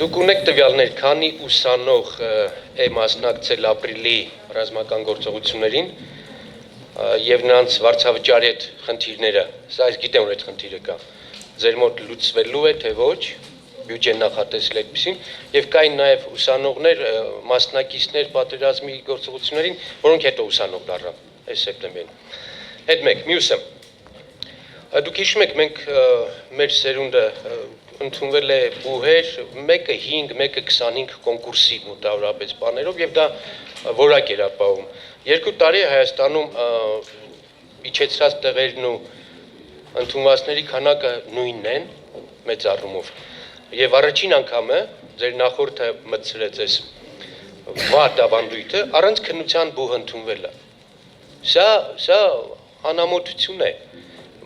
Դուք ունեք տվյալներ, քանի ուսանող է մասնակցել ապրիլի ռազմական գործողություններին եւ նրանց վարձավճարի այդ խնդիրները, սա ես գիտեմ, որ այդ խնդիրը կա, ձեր մոտ լուծվելու է, թե ոչ, բյուջեն նախատեսել այդպեսին, եւ կային նաեւ ուսանողներ, մասնակիցներ պատերազմի գործողություններին, որոնք հետո ուսանող դառան այս սեպտեմբերին։ Հետ մեկ, մյուսը։ Դուք հիշում եք, մենք մեր սերունդը ընդունվել է բուհեր, մեկը 5, մեկը 25 կոնկուրսի մոտավորապես բաներով եւ դա որակ էր ապահովում։ 2 տարի Հայաստանում իջեցրած տեղերն ու ընդունվածների քանակը նույնն են մեծ առումով։ Եվ առաջին անգամ է ձեր նախորդը մտցրեց այս վատ ավանդույթը առանց քննության բուհ ընդունվելը։ Սա անամոթություն է։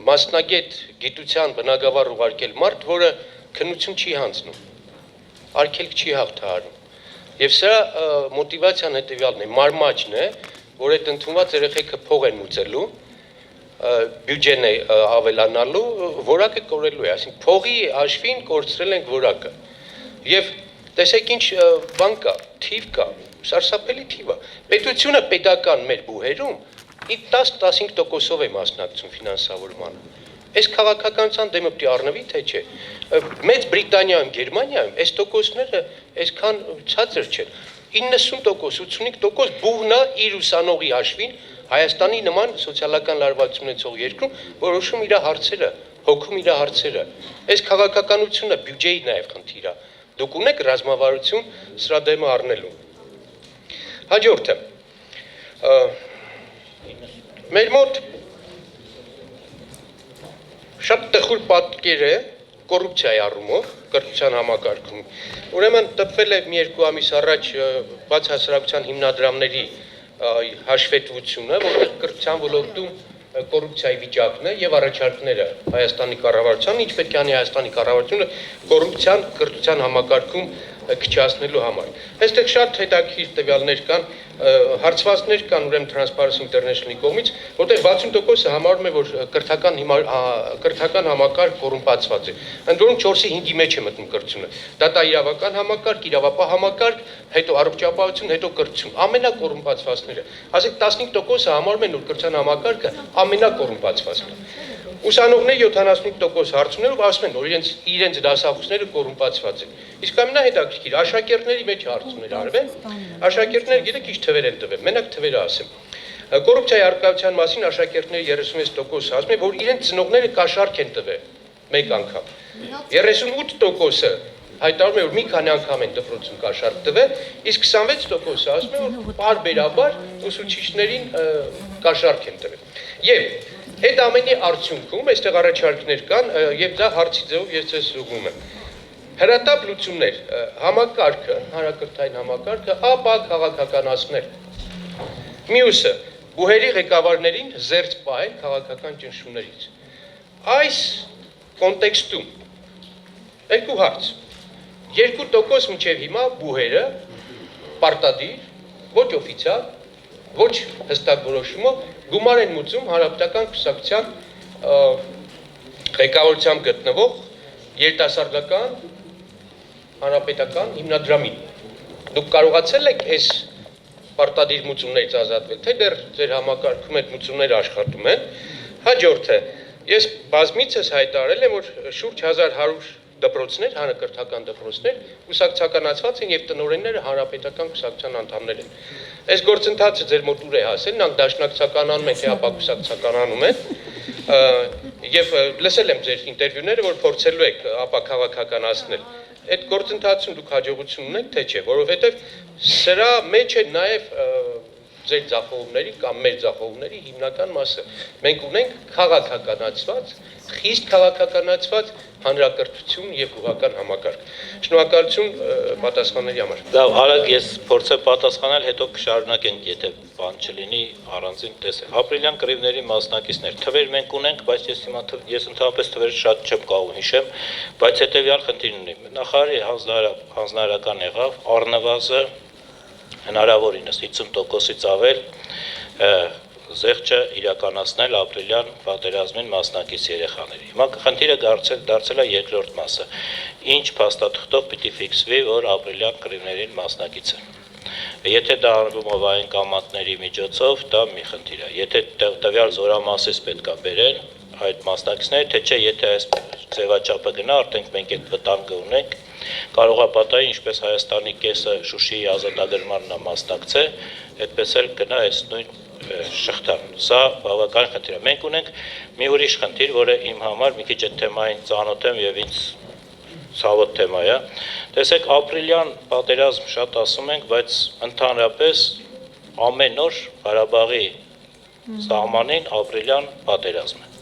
Մասնագետ գիտության բնագավառ ուղարկել մարդ, որը քննություն չի հանձնում, արգելք չի հաղթահարում։ Եվ սրա մոտիվացիան հետևյալն է, մարմաճն է, որ այդ ընդունված երեխեքը փող են ուծելու, բյուջեն է ավելանալու, որակը կորելու է, այսինքն փողի հաշվին կորցրել ենք որակը։ Եվ տեսեք ինչ բան կա, թիվ կա, սարսափելի թիվ է։ Պետությունը պետական մեր բուհերում 10-15%-ով է մասնակցում ֆինանսավորմանը։ Այս քաղաքականության դեմը պիտի առնվի, թե չէ։ Մեծ Բրիտանիայում, Գերմանիայում այս տոկոսները այսքան ցածր չեն։ 90%, 85% բուհնա իր ուսանողի հաշվին Հայաստանի նման սոցիալական լարվածություն ունեցող երկրում որոշում իր հարցերը, հոգում իր հարցերը։ Այս քաղաքականությունը բյուջեի նաև խնդիր է։ Դուք ունեք ռազմավարություն սրա դեմը առնելու։ Հաջորդը մեր մոտ շատ տխուր պատկեր է կոռուպցիայի առումով կրթության համակարգում։ Ուրեմն տպվել է մի 2 ամիս առաջ բաց հասարակության հիմնադրամների հաշվետվությունը, որտեղ կրթության ոլորտում կոռուպցիայի վիճակն է եւ առաջարկները Հայաստանի կառավարության, ինչ պետք է անի Հայաստանի կառավարությունը կոռուպցիան կրթության համակարգում քչացնելու համար։ Այստեղ շատ հետաքրքիր տվյալներ կան, հարցվածքներ կան ուրեմն Transparency International-ի կողմից, որտեղ 60%-ը համարում է, որ կրթական համակարգ կոռումպացված է։ Ընդ որում 4-ի 5-ի մեջ է մտնում կրթությունը։ Դատաիրավական համակարգ, իրավապահ համակարգ, հետո առողջապահություն, հետո կրթություն։ Ամենակոռումպացվածները։ Ասենք 15%-ը համարում են, որ կրթության համակարգը ամենակոռումպացվածն է։ Ուսանողների 75% հարց ունելով ասում են, որ իրենց դասախոսները կոռումպացված են։ Իսկ ամենահետաքրքիր աշակերտների մեջ հարցումներ արվեն, աշակերտները գիտեք ինչ թվեր են տվել, մենակ թվերը ասեմ։ Կոռուպցիայի առկայության մասին աշակերտների 36% ասում են, որ իրենց ծնողները կաշառք են տվել մեկ անգամ։ 38%-ը հայտարարում է, որ մի քանի անգամ են դպրոցում կաշառք տվել, իսկ 26%-ը ասում է, որ պարբերաբար ուսուցիչներին կաշառք են տվել։ Եվ այդ ամենի արդյունքում այստեղ առաջարկներ կան եւ դա հարցի ձևով ես ձեզ ուղղում եմ։ Հրատապ լուծումներ, համակարգը, հանրակրթային համակարգը, ապա քաղաքականացնել։ Մյուսը բուհերի ղեկավարներին զերծ պահել քաղաքական ճնշումներից։ Այս կոնտեքստում երկու հարց։ 2% մինչև հիմա բուհերը պարտադիր, ոչ օֆիցիալ, ոչ հստակ որոշումով գումար են մուծում հանրապետական կուսակցության ղեկավարությամբ գտնվող երիտասարդական հանրապետական հիմնադրամին։ Դուք կարողացել եք այս պարտադիր մուծումներից ազատվել, թե դեռ ձեր համակարգում այդ մուծումները աշխատում են։ Հաջորդը, ես բազմիցս հայտարարել եմ, որ շուրջ 1100 դպրոցներ, հանրակրթական դպրոցներ կուսակցականացված են եւ տնօրենները հանրապետական կուսակցության անդամներ են։ Այս գործընթացը ձեր մոտ ուր է հասել, նրանք դաշնակցականանում են, թե ապա կուսակցականանում են։ Եվ լսել եմ ձեր ինտերվյուները, որ փորձելու եք ապա քաղաքականացնել։ Այդ գործընթացում դուք հաջողություն ունեք, թե չէ, որովհետեւ սրա մեջ է նաեւ ձեր ձախողումների կամ մեր ձախողումների հիմնական մասը։ Մենք ունենք քաղաքականացված, խիստ քաղաքականացված հանրակրթություն եւ ուղղական համակարգ։ Շնորհակալություն պատասխանների համար։ Լավ, արագ ես փորձեմ պատասխանել, հետո կշարունակենք, եթե բան չլինի, առանձին տեսեք։ Ապրիլյան կռիվների մասնակիցներ, թվեր մենք ունենք, բայց ես ընդհանրապես թվերը շատ չեմ կարող հիշեմ, բայց հետեւյալ խնդիրն ունեմ։ Նախարարի հանձնարարական եղավ առնվազն հնարավորինս 50%-ից ավել զեղչը իրականացնել ապրիլյան պատերազմին մասնակից երեխաների։ Հիմա խնդիրը դարձել է երկրորդ մասը։ Ինչ փաստաթղթով պիտի ֆիքսվի, որ ապրիլյան կռիվներին մասնակից է։ Եթե դա արվում է վային կամակների միջոցով, դա մի խնդիր է։ Եթե տվյալ զորամասից պետք է բերեն այդ մասնակիցները, թե չէ, եթե այս ձևաչափը գնա, արդեն մենք այդ վտանգը ունենք, կարող է պատահի, ինչպես Հայաստանի կեսը Շուշիի ազատագրմանն է մասնակցել, այդպես էլ գնա այս նույն շղթան։ Սա բավական խնդիր է։ Մենք ունենք մի ուրիշ խնդիր, որը իմ համար մի քիչ այդ թեմային ծանոթ եմ եւ ինձ ցավոտ թեմա է։ Տեսեք, ապրիլյան պատերազմ շատ ասում ենք, բայց ընդհանրապես ամեն օր Ղարաբաղի սահմանին ապրիլյան պատերազմ է։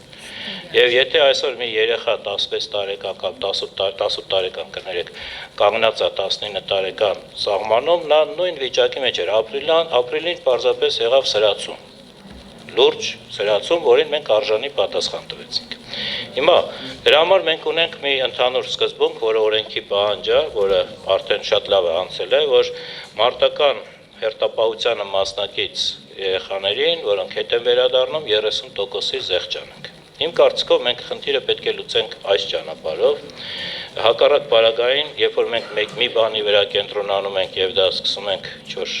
Եվ եթե այսօր մի երեխա 16 տարեկան կամ 18 տարեկան կներեք կանգնած է 19 տարեկան սահմանում, նա նույն վիճակի մեջ էր։ Ապրիլին պարզապես եղավ սրացում, լուրջ սրացում, որին մենք արժանի պատասխան տվեցինք։ Հիմա դրա համար մենք ունենք մի ընդհանուր սկզբունք, որը օրենքի պահանջ է, որը արդեն շատ լավ է անցել է, որ մարտական հերթապահությանը մասնակից երեխաներին, որոնք հետ են վերադառնում, 30%-ի զեղչանք։ Իմ կարծիքով մենք խնդիրը պետք է լուծենք այս ճանապարհով։ Հակառակ պարագային, երբ որ մենք մի բանի վրա կենտրոնանում ենք եւ դա սկսում ենք ինչ-որ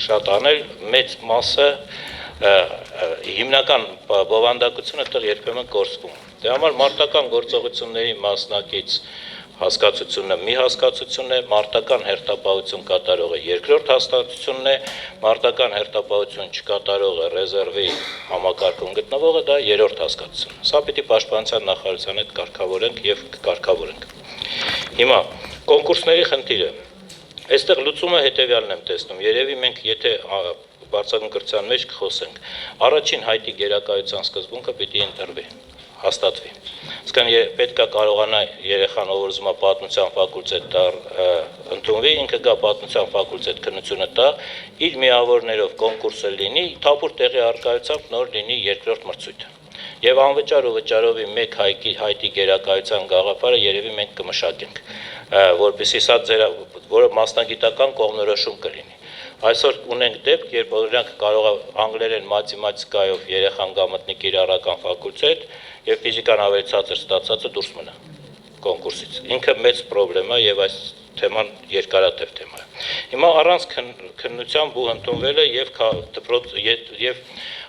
շատ անել, մեծ մասը հիմնական բովանդակությունը այդտեղ երբեմն կորսվում։ Դրա համար մարտական գործողությունների մասնակից հասկացությունը մի հասկացությունն է, մարտական հերթապահություն կատարողը երկրորդ հասկացությունն է, մարտական հերթապահություն չկատարողը ռեզերվի համակարգում գտնվողը դա երրորդ հասկացությունն է։ Սա պիտի պաշտպանության նախարարության հետ կարգավորենք եւ կարգավորենք։ Հիմա կոնկուրսների խնդիրը։ Այստեղ լուծումը հետեւյալն եմ տեսնում։ Երևի մենք եթե բարձրագույն կրթության մեջ կխոսենք, առաջին հայտի գերակայության սկզբունքը պիտի ընտրվի, հաստատվի։ Իսկան պետք է կարողանա երեխան, ով ուզում է պատմության ֆակուլտետ ընդունվի, ինքը գա պատմության ֆակուլտետ քննությունը տա, իր միավորներով կոնկուրսը լինի, թափուր տեղի առկայությամբ նոր լինի երկրորդ մրցույթը։ Եվ անվճար ու վճարովի մեկ հայտի գերակայության գաղափարը երևի մենք կմշակենք, որպեսզի սա որը մասնագիտական կողմնորոշում կլինի։ Այսօր ունենք դեպք, երբ օրինակ կարող է անգլերեն մաթեմատիկայով երեխան գա մտնի կիրառական ֆակուլտետ եւ ֆիզիկան ավելի ցածր ստացածը դուրս մնա կոնկուրսից։ Ինքը մեծ խնդրեմ է եւ այս թեման երկարատև թեմա է։ Հիմա առանց քննության ու ընդունվելը եւ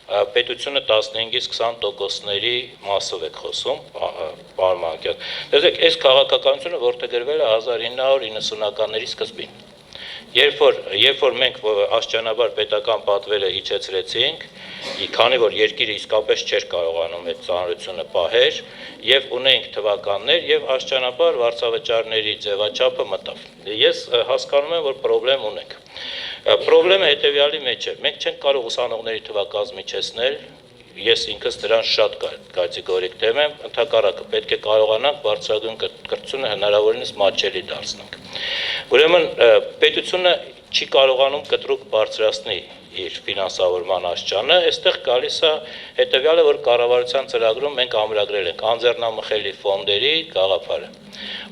պետությունը 15-ից 20%-ների մասով է խոսում, պարոն Մանկյան։ Տեսեք, այս քաղաքականությունը որդեգրվել է 1990-ականների սկզբին։ Երբ որ մենք աստիճանաբար պետական պատվերը իջեցրեցինք, քանի որ երկիրը իսկապես չէր կարողանում այդ ծանրությունը պահել, եւ ունենք թվականներ եւ աստիճանաբար վարձավճարների ձևաչափը մտավ։ Ես հասկանում եմ, որ խնդրեմ ունենք։ Խնդրեմը հետեւյալի մեջ է։ Մենք չենք կարող ուսանողների թվակազմը իջեցնել, ես ինքս դրան շատ կատեգորիկ եմ, ընդհակառակը պետք է կարողանանք բարձրագույն կրթությունը հնարավորինս մատչելի դարձնենք։ Ուրեմն պետությունը չի կարողանում կտրուկ բարձրացնել իր ֆինանսավորման աստիճանը, այստեղ գալիս է հետեւյալը, որ կառավարության ծրագրում մենք ամրագրել ենք անձեռնամխելի ֆոնդերի գաղափարը։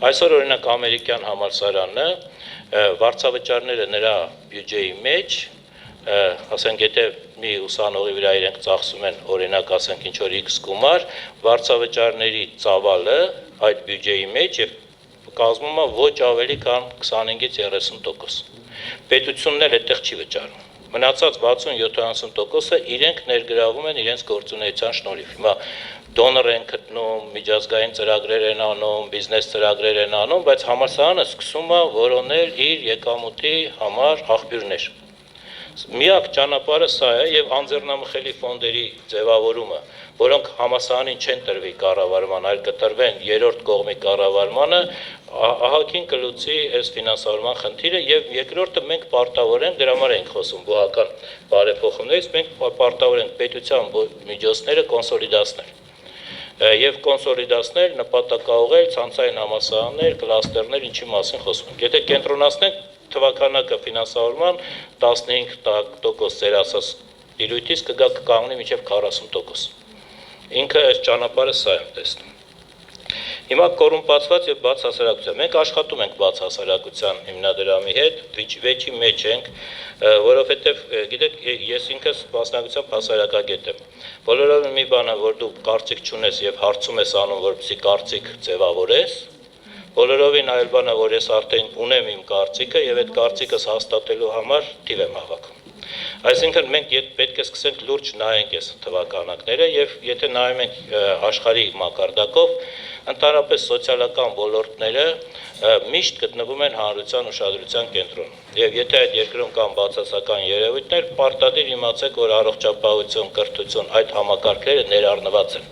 Այսօր օրինակ ամերիկյան համալսարանը վարձավճարները նրա բյուջեի մեջ, ասենք եթե մի ուսանողի վրա իրենք ծախսում են օրինակ ասենք ինչ որ X գումար, վարձավճարների ծավալը այդ բյուջեի մեջ եւ կազմում է ոչ ավելի քան 25-ից 30%։ Պետությունն էլ այդտեղ չի վճարում։ Մնացած 60-70%-ը իրենք ներգրավում են իրենց գործունեության շնորհիվ։ Հիմա դոնոր են գտնում, միջազգային ծրագրեր են անում, բիզնես ծրագրեր են անում, բայց համալսարանը սկսում է որոնել իր եկամուտի համար աղբյուրներ։ Միակ ճանապարհը սա է եւ անձեռնամխելի ֆոնդերի ձևավորումը, որոնք համալսարանին չեն տրվի կառավարման, այլ կտրվեն երրորդ կողմի կառավարմանը, ահագին կլուծի այս ֆինանսավորման խնդիրը եւ երկրորդը մենք պարտավոր ենք, դրա համար ենք խոսում բուհական բարեփոխումներից, մենք պարտավոր ենք պետության միջոցները կոնսոլիդացնել եւ կոնսոլիդացնել, նպատակաուղղել ցանցային համալսարաններ, կլաստերներ, ինչի մասին խոսում ենք։ Եթե կենտրոնացնենք թվականակը ֆինանսավորման 15% ձեր ասած դիրույթից կկանգնի մինչև 40%։ Ինքը այս ճանապարհը սա եմ տեսնում։ Հիմա կոռումպացված եւ բաց հասարակություն։ Մենք աշխատում ենք բաց հասարակության հիմնադրամի հետ, վեճի մեջ ենք, որովհետեւ գիտեք, ես ինքս մասնակցությամբ հասարակագետ եմ։ Բոլորովին մի բան է, որ դու կարծիք չունես եւ հարցում ես անում, որպեսզի կարծիք ձևավորես, բոլորովին այլ բան է, որ ես արդեն ունեմ իմ կարծիքը եւ այդ կարծիքս հաստատելու համար թիվ եմ հավաքում։ Այսինքն մենք պետք է սկսենք լուրջ նայենք այս թվականակները եւ եթե նայում ենք աշխարհի մակարդակով, ընդհանրապես սոցիալական ոլորտները միշտ գտնվում են հանրության ուշադրության կենտրոնում։ Եվ եթե այդ երկրում կան բացասական երևույթներ, պարտադիր իմացեք, որ առողջապահություն, կրթություն այդ համակարգերը ներառնված են։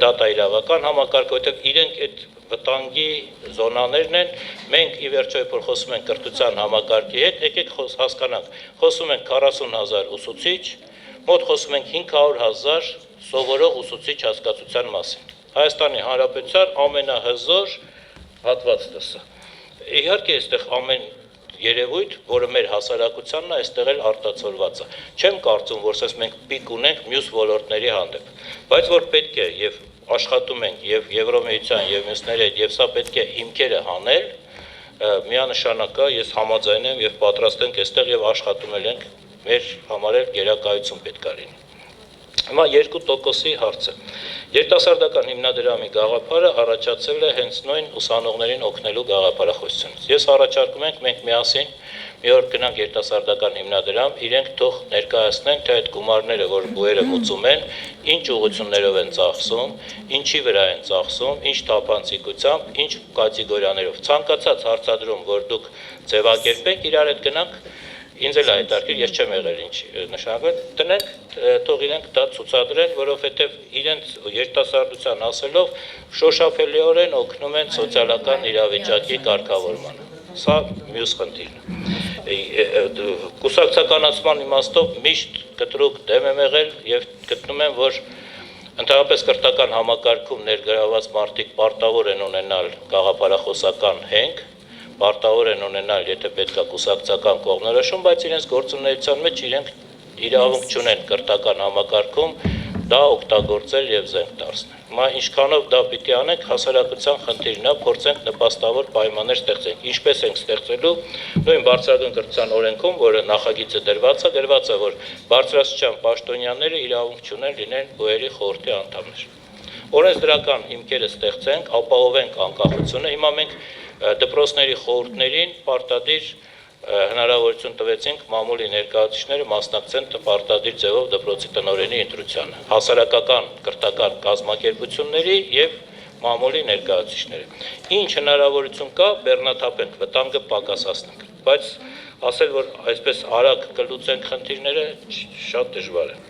Դա իրավական համակարգ, որտեղ իրենք այդ վտանգի զոնաներն են, մենք ի վերջո որ խոսում ենք կրթության համակարգի հետ, եկեք հասկանանք, խոսում ենք 40,000 ուսուցիչ, մոտ խոսում ենք 500,000 սովորող ուսուցիչ հասկացության մասին։ Հայաստանի Հանրապետության ամենահզոր հատվածն է։ Իհարկե, այստեղ ամեն երևույթ, որը մեր հասարակությանն է, այստեղ էլ արտացոլված է։ Չեմ կարծում, որ ասես մենք պիկ ունենք մյուս ոլորտների հանդեպ, բայց որ պետք է եւ աշխատում ենք եւ Եվրոմիության եւ մյուսների հետ եւ սա պետք է հիմքերը հանել, միանշանակ ես համաձայն եմ եւ պատրաստ ենք այստեղ եւ աշխատում ենք, մեր համար էլ գերակայություն պետք է լինի։ Հիմա 2%-ի հարցը։ Երիտասարդական հիմնադրամի գաղափարը առաջացել է հենց նույն ուսանողներին օգնելու գաղափարախոսությունից։ Ես առաջարկում ենք մենք միասին մի օր գնանք երիտասարդական հիմնադրամ, իրենք թող ներկայացնեն, թե այդ գումարները, որ բուերը մուծում են, ինչ ուղղություններով են ծախսում, ինչի վրա են ծախսում, ինչ թափանցիկությամբ, ինչ կատեգորիաներով։ Ցանկացած հարցադրում, որ դուք ձևակերպեք, իրար հետ գնանք, ինձ էլ հայտարարել, ես չեմ եղել ինչ նշանակել, տնենք, թող իրենք դա ցուցադրեն, որովհետև իրենց երիտասարդության ասելով շոշափելիորեն օգնում են սոցիալական իրավիճակի կարգավորմանը։ Սա մյուս խնդիրն է։ Կուսակցականացման իմաստով միշտ կտրուկ դեմ եմ եղել եւ գտնում եմ, որ ընդհանրապես կրթական համակարգում ներգրաված մարդիկ պարտավոր են ունենալ գաղափարախոսական հենք, պարտավոր են ունենալ, եթե պետք է կուսակցական կողմնորոշում, բայց իրենց գործունեության մեջ իրենք իրավունք չունեն կրթական համակարգում դա օգտագործել եւ զենք դարձնել։ Հիմա ինչքանով դա պիտի անենք, հասարակության խնդիրն է, փորձենք նպաստավոր պայմաններ ստեղծենք։ Ինչպես ենք ստեղծելու, նույն բարձրագույն կրթության օրենքում, որը նախագիծը դրված է, որ բարձրաստիճան պաշտոնյաները իրավունք չունեն լինեն բուերի խորհրդի անդամներ։ Օրենսդրական հիմքերը ստեղծենք, ապահովենք անկախությունը։ Հիմա մենք դպրոցների խորհուրդներին պարտադիր հնարավորություն տվեցինք մամուլի ներկայացուցիչները մասնակցեն պարտադիր ձևով դպրոցի տնօրենի ընտրությանը, հասարակական կրթական կազմակերպությունների եւ մամուլի ներկայացուցիչները։ Ինչ հնարավորություն կա, բեռնաթափենք, վտանգը պակասացնենք, բայց ասել, որ այսպես արագ կլուծենք խնդիրները շատ դժվար է։